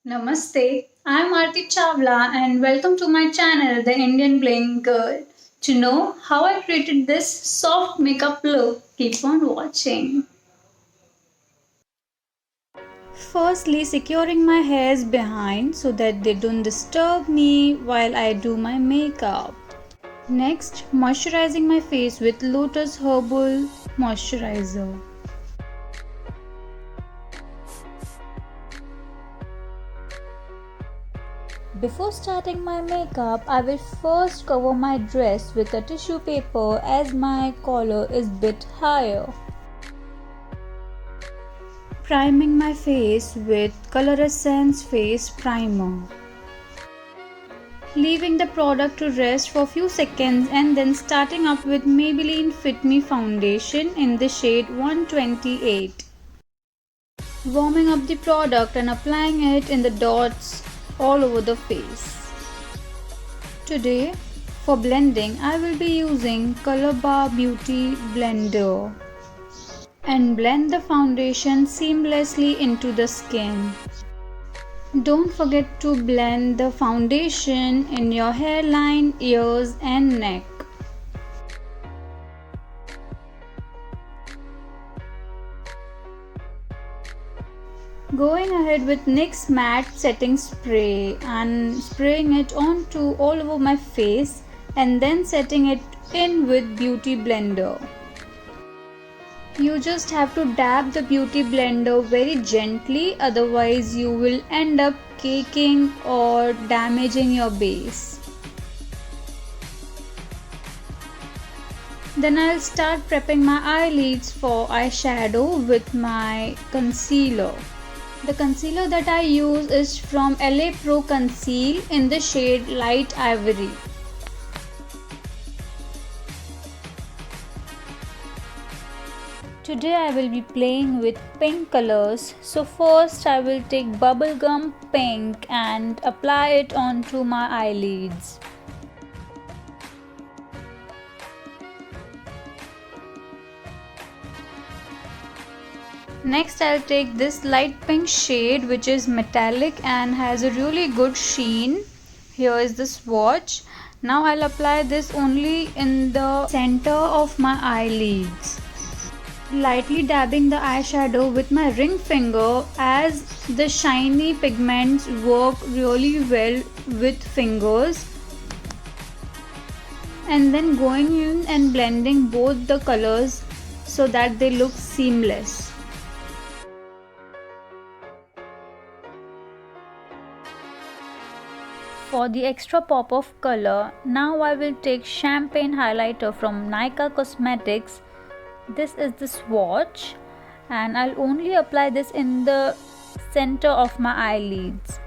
Namaste, I'm Aarti Chawla and welcome to my channel, The Indian Bling Girl. To know how I created this soft makeup look, keep on watching. Firstly, securing my hairs behind so that they don't disturb me while I do my makeup. Next, moisturizing my face with Lotus Herbal Moisturizer. Before starting my makeup, I will first cover my dress with a tissue paper as my collar is bit higher. Priming my face with Color Essence Face Primer. Leaving the product to rest for a few seconds and then starting up with Maybelline Fit Me Foundation in the shade 128. Warming up the product and applying it in the dots all over the face. Today, for blending, I will be using Color Bar Beauty Blender and blend the foundation seamlessly into the skin. Don't forget to blend the foundation in your hairline, ears and neck. Going ahead with NYX Matte Setting Spray and spraying it onto all over my face and then setting it in with Beauty Blender. You just have to dab the Beauty Blender very gently, otherwise you will end up caking or damaging your base. Then I'll start prepping my eyelids for eyeshadow with my concealer. The concealer that I use is from LA Pro Conceal in the shade Light Ivory. Today I will be playing with pink colors. So first I will take bubblegum pink and apply it onto my eyelids. Next I'll take this light pink shade which is metallic and has a really good sheen. Here is the swatch. Now I'll apply this only in the center of my eyelids. Lightly dabbing the eyeshadow with my ring finger as the shiny pigments work really well with fingers. And then going in and blending both the colors so that they look seamless. For the extra pop of color, now I will take Champagne Highlighter from Nykaa Cosmetics. This is the swatch and I'll only apply this in the center of my eyelids.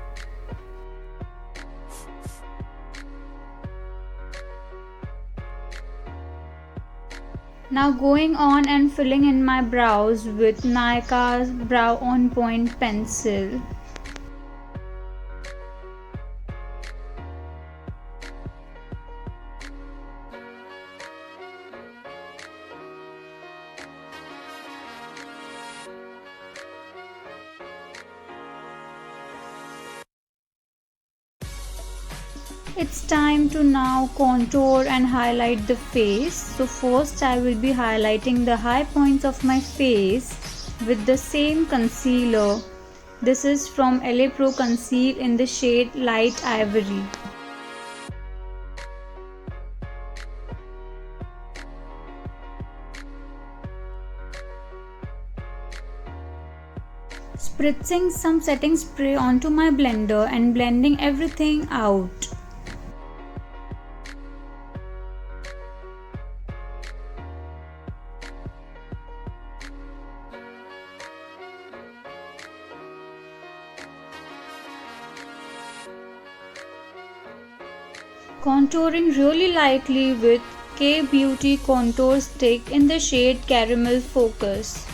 Now going on and filling in my brows with Nykaa's Brow On Point pencil. It's time to now contour and highlight the face. So first I will be highlighting the high points of my face with the same concealer. This is from LA Pro Conceal in the shade Light Ivory. Spritzing some setting spray onto my blender and blending everything out. Contouring really lightly with K Beauty Contour Stick in the shade Caramel Focus.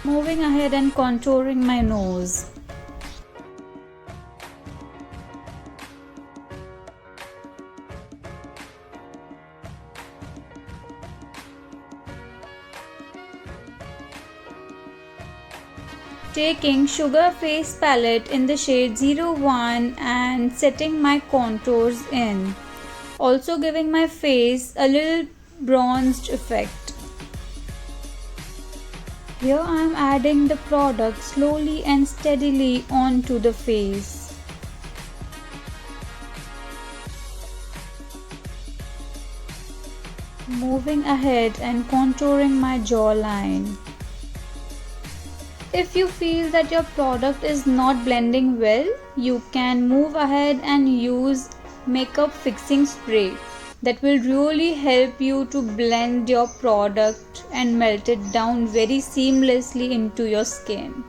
Moving ahead and contouring my nose. Taking Sugar Face palette in the shade 01 and setting my contours in. Also giving my face a little bronzed effect. Here I am adding the product slowly and steadily onto the face. Moving ahead and contouring my jawline. If you feel that your product is not blending well, you can move ahead and use makeup fixing spray. That will really help you to blend your product and melt it down very seamlessly into your skin.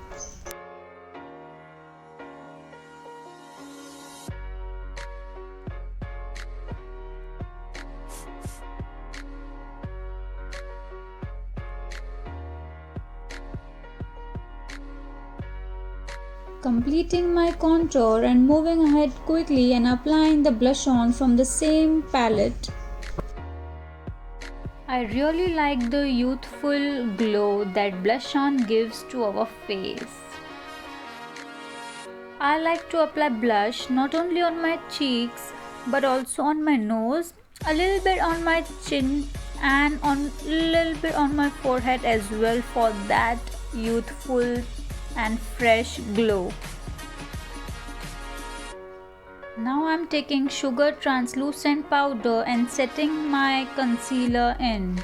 Completing my contour and moving ahead quickly and applying the blush on from the same palette. I really like the youthful glow that blush on gives to our face. I like to apply blush not only on my cheeks but also on my nose, a little bit on my chin and a little bit on my forehead as well for that youthful and fresh glow. Now I'm taking Sugar translucent powder and setting my concealer in.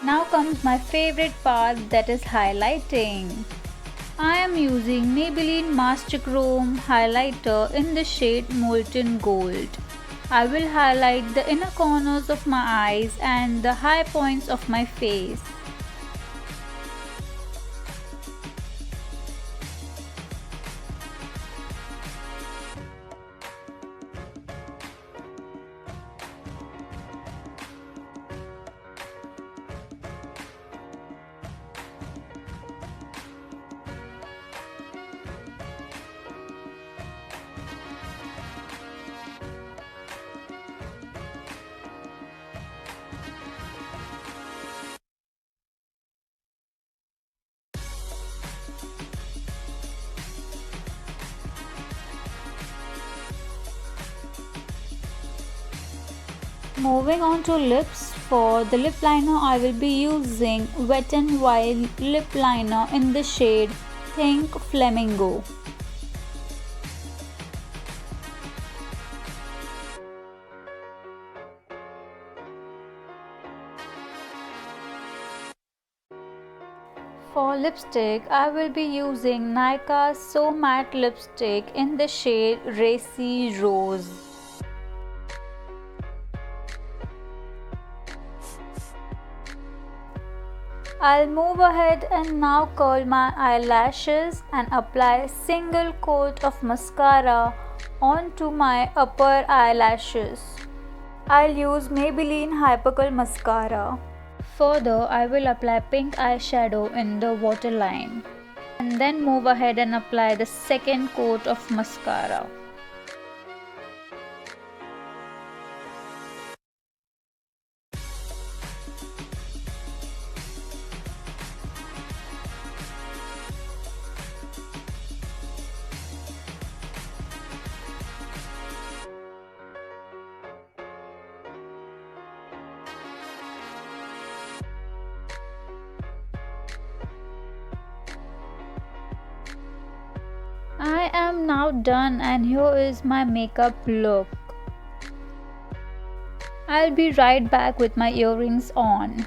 Now comes my favorite part, that is highlighting. I am using Maybelline Master Chrome highlighter in the shade Molten Gold. I will highlight the inner corners of my eyes and the high points of my face. Moving on to lips, for the lip liner I will be using Wet n Wild lip liner in the shade Pink Flamingo. For lipstick, I will be using Nykaa So Matte lipstick in the shade Racy Rose. I'll move ahead and now curl my eyelashes and apply a single coat of mascara onto my upper eyelashes. I'll use Maybelline Hypercurl Mascara. Further, I will apply pink eyeshadow in the waterline and then move ahead and apply the second coat of mascara. I am now done and here is my makeup look. I'll be right back with my earrings on.